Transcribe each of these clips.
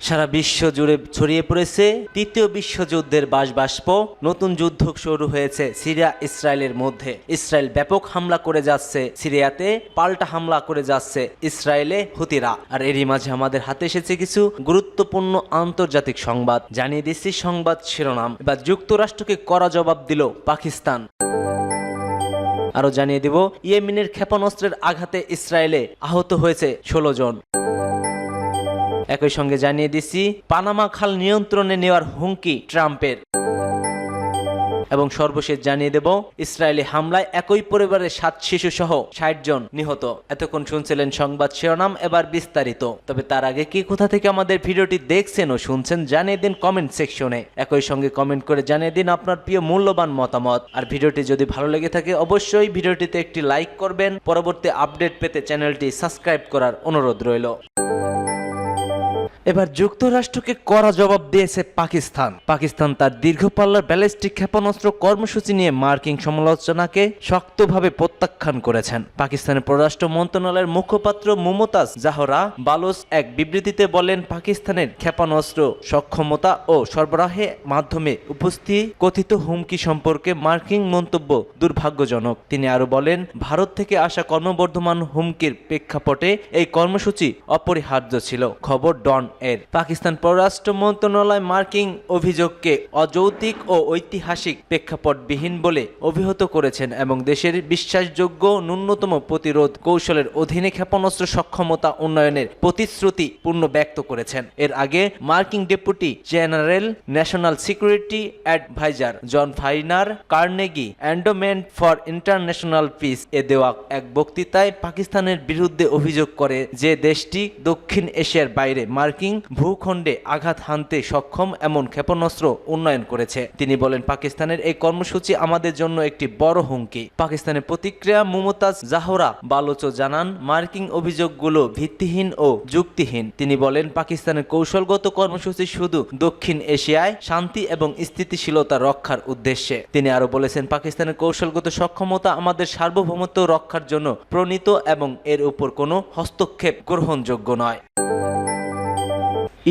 সারা বিশ্ব জুড়ে ছড়িয়ে পড়েছে তৃতীয় বিশ্বযুদ্ধের বাষ্প। নতুন যুদ্ধ শুরু হয়েছে সিরিয়া ইসরায়েলের মধ্যে। ইসরায়েল ব্যাপক হামলা করে যাচ্ছে সিরিয়াতে, পাল্টা হামলা করে যাচ্ছে ইসরায়েলে হুতিরা। আর এরই মাঝে আমাদের হাতে এসেছে কিছু গুরুত্বপূর্ণ আন্তর্জাতিক সংবাদ। জানিয়ে দিচ্ছি সংবাদ শিরোনাম। এবার যুক্তরাষ্ট্রকে কড়া জবাব দিল পাকিস্তান। আরো জানিয়ে দিব ইয়েমেনের ক্ষেপণাস্ত্রের আঘাতে ইসরায়েলে আহত হয়েছে 16 জন। একই সঙ্গে জানিয়ে দিচ্ছি পানামা খাল নিয়ন্ত্রণে নেওয়ার হুমকি ট্রাম্পের। এবং সর্বশেষ জানিয়ে দেব ইসরায়েলি হামলায় একই পরিবারের 7 শিশু সহ 60 জন নিহত। এতক্ষণ শুনছিলেন সংবাদ শিরোনাম, এবার বিস্তারিত। তবে তার আগে কি কোথা থেকে আমাদের ভিডিওটি দেখছেন ও শুনছেন জানিয়ে দিন কমেন্ট সেকশনে। একই সঙ্গে কমেন্ট করে জানিয়ে দিন আপনার প্রিয় মূল্যবান মতামত। আর ভিডিওটি যদি ভালো লেগে থাকে অবশ্যই ভিডিওটিতে একটি লাইক করবেন। পরবর্তী আপডেট পেতে চ্যানেলটি সাবস্ক্রাইব করার অনুরোধ রইল। এবার যুক্তরাষ্ট্রকে কড়া জবাব দিয়েছে পাকিস্তান তার দীর্ঘ পাল্লার ব্যালিস্টিক ক্ষেপণাস্ত্র কর্মসূচি নিয়ে মার্কিন সমালোচনাকে শক্তভাবে প্রত্যাখ্যান করেছেন। পাকিস্তানের পররাষ্ট্র মন্ত্রণালয়ের মুখপাত্র মুমতাজ জাহরা বালোচ এক বিবৃতিতে বলেন, পাকিস্তানের ক্ষেপণাস্ত্র সক্ষমতা ও সরবরাহের মাধ্যমে উপস্থিত কথিত হুমকি সম্পর্কে মার্কিন মন্তব্য দুর্ভাগ্যজনক। তিনি আরো বলেন, ভারত থেকে আসা ক্রমবর্ধমান হুমকির প্রেক্ষাপটে এই কর্মসূচি অপরিহার্য ছিল। খবর ডন এর। পাকিস্তান পররাষ্ট্র মন্ত্রণালয় মার্কিন অভিযোগকে অযৌক্তিক ও ঐতিহাসিক প্রেক্ষাপটবিহীন বলে অভিহিত করেছেন এবং দেশের বিশ্বাসযোগ্য ন্যূনতম প্রতিরোধ কৌশলের অধীনে ক্ষেপণাস্ত্র সক্ষমতা উন্নয়নের প্রতিশ্রুতি পূর্ণ ব্যক্ত করেছেন। এর আগে মার্কিন deputy general national security adviser John Finer Carnegie Endowment for International Peace এ দেওয়া এক বক্তৃতায় পাকিস্তানের বিরুদ্ধে অভিযোগ করে যে দেশটি দক্ষিণ এশিয়ার বাইরে মার্কিন ভূখণ্ডে আঘাত হানতে সক্ষম এমন ক্ষেপণাস্ত্র উন্নয়ন করেছে। তিনি বলেন, পাকিস্তানের এই কর্মসূচি আমাদের জন্য একটি বড় হুমকি। পাকিস্তানের প্রতিক্রিয়া মুমতাজ জাহরা বালোচ জানান, মার্কিন অভিযোগগুলো ভিত্তিহীন ও যুক্তিহীন। তিনি বলেন, পাকিস্তানের কৌশলগত কর্মসূচি শুধু দক্ষিণ এশিয়ায় শান্তি এবং স্থিতিশীলতা রক্ষার উদ্দেশ্যে। তিনি আরো বলেছেন, পাকিস্তানের কৌশলগত সক্ষমতা আমাদের সার্বভৌমত্ব রক্ষার জন্য প্রণীত এবং এর উপর কোনো হস্তক্ষেপ গ্রহণযোগ্য নয়।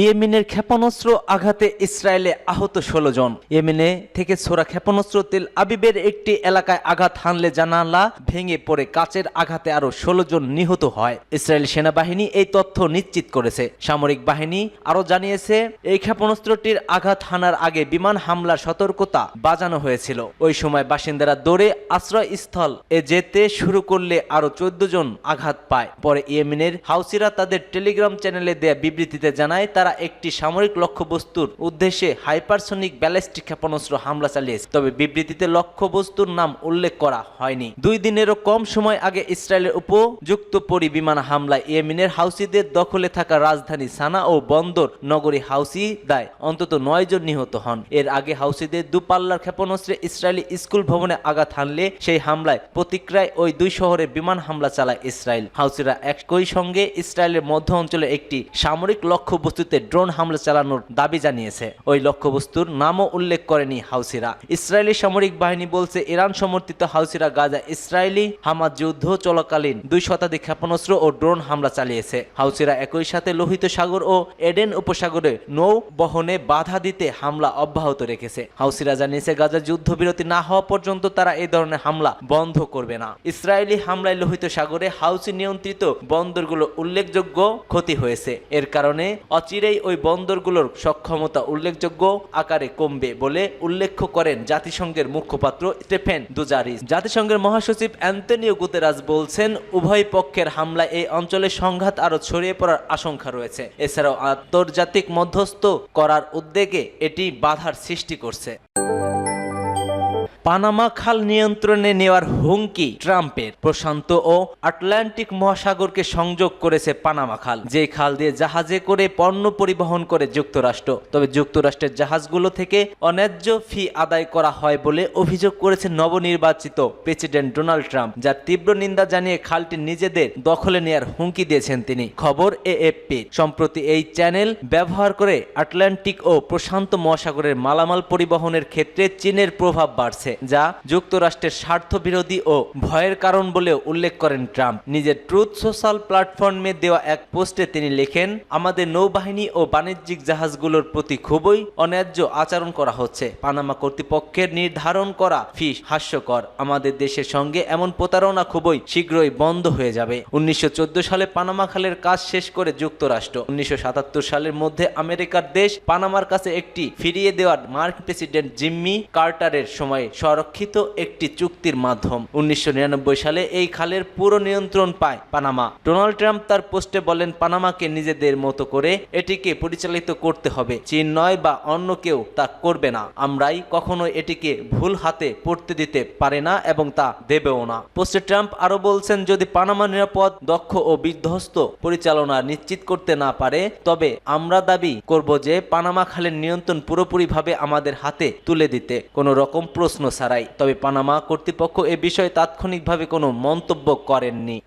ইয়েমেনের ক্ষেপণাস্ত্র আঘাতে ইসরায়েলে আহত 16 জন। ইয়েমেনে থেকে ছোড়া ক্ষেপণাস্ত্র তেল আবিবের একটি এলাকায় আঘাত হানলে জানালা ভেঙে পড়ে কাচের আঘাতে আরো 16 জন নিহত হয়। ইসরায়েল সেনাবাহিনী এই তথ্য নিশ্চিত করেছে। সামরিক বাহিনী আরো জানিয়েছে, এই ক্ষেপণাস্ত্রটির আঘাত হানার আগে বিমান হামলার সতর্কতা বাজানো হয়েছিল। ওই সময় বাসিন্দারা দৌড়ে আশ্রয়স্থল এ যেতে শুরু করলে আরো 14 জন আঘাত পায়। পরে ইয়েমেনের হাউসিরা তাদের টেলিগ্রাম চ্যানেলে দেয়া বিবৃতিতে জানায়, তারা একটি সামরিক লক্ষ্যবস্তুর উদ্দেশ্যে হাইপারসনিক ব্যালিস্টিক ক্ষেপণাস্ত্র হামলা চালিয়েছে। তবে বিবৃতিতে লক্ষ্যবস্তুর নাম উল্লেখ করা হয়নি। 2 দিনেরও কম সময় আগে ইসরায়েলের উপযুক্ত বিমান হামলায় ইয়েমেনের হাউসিদের দখলে থাকা রাজধানী সানা ও বন্দর নগরী হাউসিদায় অন্তত 9 জন নিহত হন। এর আগে হাউসিদের দুপাল্লার ক্ষেপণাস্ত্রে ইসরায়েলি স্কুল ভবনে আঘাত হানলে সেই হামলায় প্রতিক্রিয়ায় ওই 2 শহরে বিমান হামলা চালায় ইসরায়েল। হাউসিরা একই সঙ্গে ইসরায়েলের মধ্য অঞ্চলে একটি সামরিক লক্ষ্যবস্তুতে ড্রোন হামলা চালানোর দাবি জানিয়েছে। ওই লক্ষ্যবস্তুর নামও উল্লেখ করেনি হাউসিরা। ইসরায়েলি সামরিক বাহিনী বলছে, ইরান সমর্থিত হাউসিরা গাজা ইসরায়েলি হামাস যুদ্ধ চলাকালীন 2 শতাধিক ক্ষেপণাস্ত্র ও ড্রোন হামলা চালিয়েছে। হাউসিরা একই সাথে লোহিত সাগর ও এডেন উপসাগরে নৌ বহনে বাধা দিতে হামলা অব্যাহত রেখেছে। হাউসিরা জানিয়েছে, গাজা যুদ্ধবিরতি না হওয়া পর্যন্ত তারা এই ধরনের হামলা বন্ধ করবে না। ইসরায়েলি হামলায় লোহিত সাগরে হাউসি নিয়ন্ত্রিত বন্দরগুলো উল্লেখযোগ্য ক্ষতি হয়েছে। এর কারণে অচিরেই ওই বন্দরগুলোর সক্ষমতা উল্লেখযোগ্য আকারে কমবে বলে উল্লেখ করেন জাতিসংঘের মুখপাত্র স্টেফেন দুজারিস। জাতিসংঘের মহাসচিব অ্যান্তনিও গুতেরাস বলছেন, উভয় পক্ষের হামলায় এই অঞ্চলে সংঘাত আরো ছড়িয়ে পড়ার আশঙ্কা রয়েছে। এছাড়াও আন্তর্জাতিক মধ্যস্থ করার উদ্যোগে এটি বাধার সৃষ্টি করছে। পানামা খাল নিয়ন্ত্রণে নেওয়ার হুমকি ট্রাম্পের। প্রশান্ত ও আটলান্টিক মহাসাগরকে সংযোগ করেছে পানামা খাল, যে খাল দিয়ে জাহাজে করে পণ্য পরিবহন করে যুক্তরাষ্ট্র। তবে যুক্তরাষ্ট্রের জাহাজগুলো থেকে অন্যায্য ফি আদায় করা হয় বলে অভিযোগ করেছে নবনির্বাচিত প্রেসিডেন্ট ডোনাল্ড ট্রাম্প, যার তীব্র নিন্দা জানিয়ে খালটি নিজেদের দখলে নেওয়ার হুমকি দিয়েছেন তিনি। খবর এএফপি। সম্প্রতি এই চ্যানেল ব্যবহার করে আটলান্টিক ও প্রশান্ত মহাসাগরের মালামাল পরিবহনের ক্ষেত্রে চীনের প্রভাব বাড়ছে। যা যুক্তরাষ্ট্রের স্বার্থবিরোধী ও ভয়ের কারণ বলেও উল্লেখ করেন ট্রাম্প। নিজের ট্রুথ সোশ্যাল প্ল্যাটফর্মে দেওয়া এক পোস্টে তিনি লেখেন, আমাদের নৌবাহিনী ও বাণিজ্যিক জাহাজগুলোর প্রতি খুবই অন্যায্য আচরণ করা হচ্ছে। পানামা কর্তৃপক্ষের নির্ধারণ করা ফি হাস্যকর। আমাদের দেশের সঙ্গে এমন প্রতারণা খুবই শীঘ্রই বন্ধ হয়ে যাবে। 1914 সালে পানামা খালের কাজ শেষ করে যুক্তরাষ্ট্র 1977 সালের মধ্যে আমেরিকার দেশ পানামার কাছে একটি ফিরিয়ে দেওয়ার মার্কিন প্রেসিডেন্ট জিম্মি কার্টারের সময়ে সংরক্ষিত একটি চুক্তির মাধ্যম। 1999 সালে এই খালের পুরো নিয়ন্ত্রণ পায় পানামা। ডোনাল্ড ট্রাম্প তার পোস্টে বলেন, পানামাকে নিজেদের মতো করে এটিকে পরিচালিত করতে হবে, চীন নয় বা অন্য কেউ তা করবে না। আমরাই কখনো এটিকে ভুল হাতে পড়তে দিতে পারে না এবং তা দেবেও না। পোস্টে ট্রাম্প আরো বলছেন, যদি পানামা নিরাপদ, দক্ষ ও বিধ্বস্ত পরিচালনা নিশ্চিত করতে না পারে, তবে আমরা দাবি করব যে পানামা খালের নিয়ন্ত্রণ পুরোপুরিভাবে আমাদের হাতে তুলে দিতে, কোনো রকম প্রশ্ন ছাড়াই। তবে পানামা কর্তৃপক্ষ এ বিষয়ে তাৎক্ষণিকভাবে কোনো মন্তব্য করেননি।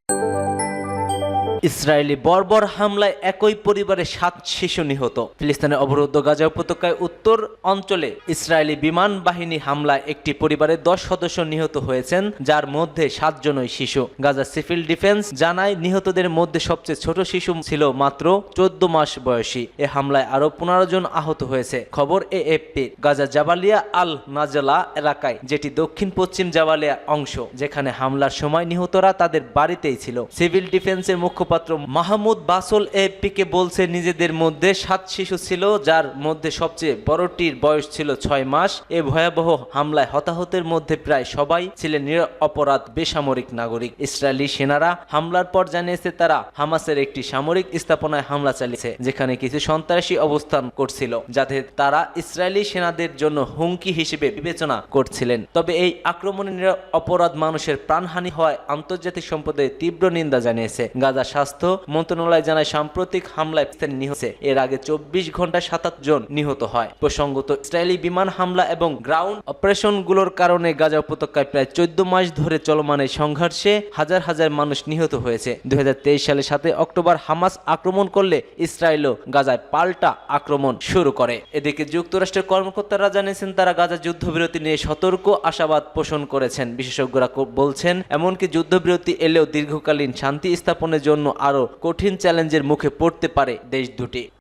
ইসরায়েলি বর্বর হামলায় একই পরিবারে 7 শিশু নিহত। ফিলিস্তিনের অবরুদ্ধ গাজা উপত্যকায় উত্তর অঞ্চলে ইসরায়েলি বিমান বাহিনী হামলায় একটি পরিবারের 10 সদস্য নিহত হয়েছেন, যার মধ্যে 7 জনই শিশু। গাজা সিভিল ডিফেন্স জানায়, নিহতদের মধ্যে সবচেয়ে ছোট শিশু ছিল মাত্র 14 মাস বয়সী। এ হামলায় আরো 15 জন আহত হয়েছে। খবর এএফপি। গাজা জাবালিয়া আল নাজলা এলাকায়, যেটি দক্ষিণ পশ্চিম জাবালিয়ার অংশ, যেখানে হামলার সময় নিহতরা তাদের বাড়িতেই ছিল। সিভিল ডিফেন্সের মুখ্যপাত্র মাহমুদ বাসল এএফপিকে বলছে, নিজেদের মধ্যে 7 শিশু ছিল, যার মধ্যে সবচেয়ে বড়টির বয়স ছিল 6 মাস। এ ভয়াবহ হামলায় হতাহতের মধ্যে প্রায় সবাই ছিলেন নিরপরাধ বেসামরিক নাগরিক। ইসরায়েলি সেনারা হামলার পর জানিয়েছে, তারা হামাসের একটি সামরিক স্থাপনায় হামলা চালিয়েছে, যেখানে কিছু সন্ত্রাসী অবস্থান করছিল, যাতে তারা ইসরায়েলি সেনাদের জন্য হুমকি হিসেবে বিবেচনা করছিলেন। তবে এই আক্রমণে নিরপরাধ মানুষের প্রাণহানি হওয়ায় আন্তর্জাতিক সম্প্রদায় তীব্র নিন্দা জানিয়েছে। গাজা স্বাস্থ্য মন্ত্রণালয় জানায়, সাম্প্রতিক হামলায় নিহত হয়েছে। এর আগে 24 ঘন্টায় 7 জন নিহত হয়। প্রসঙ্গত, ইসরায়েলি বিমান হামলা এবং গ্রাউন্ড অপারেশনগুলোর কারণে গাজা উপত্যকায় প্রায় 14 মাস ধরে চলমান এই সংঘর্ষে হাজার হাজার মানুষ নিহত হয়েছে। 2023 সালের 7 অক্টোবর হামাস আক্রমণ করলে ইসরায়েলও গাজায় পাল্টা আক্রমণ শুরু করে। এদিকে যুক্তরাষ্ট্রের কর্মকর্তারা জানিয়েছেন, তারা গাজা যুদ্ধবিরতি নিয়ে সতর্ক আশাবাদ পোষণ করেছেন। বিশেষজ্ঞরা বলছেন, এমনকি যুদ্ধবিরতি এলেও দীর্ঘকালীন শান্তি স্থাপনের জন্য আরো কঠিন চ্যালেঞ্জের মুখে পড়তে পারে দেশ দুটি।